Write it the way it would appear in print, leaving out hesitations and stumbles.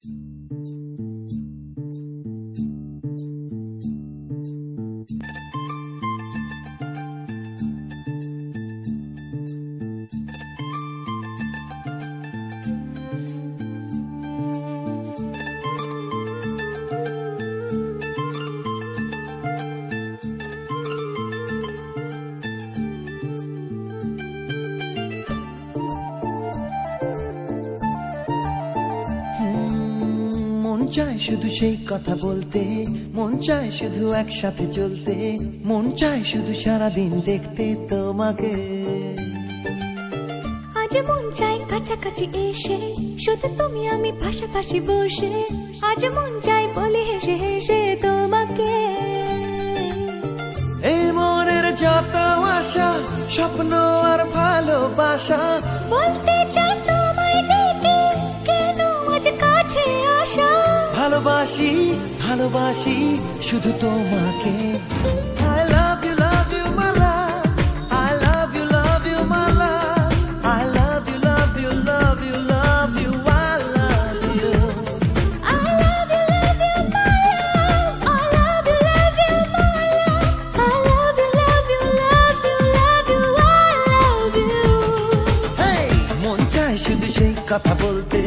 মন চায় শুধু সেই কথা বলতে, মন চায় শুধু একসাথে চলতে, মন চায় শুধু সারাদিন দেখতে তোমাকে। আজ মন চায় কাছাকাছি এসে শুধু তুমি আমি পাশাপাশি বসে, আজ মন চায় বলে হেসে হেসে তোমাকে। এই মনের যত আশা স্বপ্ন আর ভালোবাসা বলতে চাই তোমায় ডেকে, কেন আজ কাছে আসা। ভালোবাসি ভালোবাসি শুধু তোমাকে। I love you my love, I love you my love, I love you love you love you love you, I love you. I love you my love, I love you my love, I love you love you love you love you, I love you. Hey, মন চায় শুধু সেই কথা বলতে,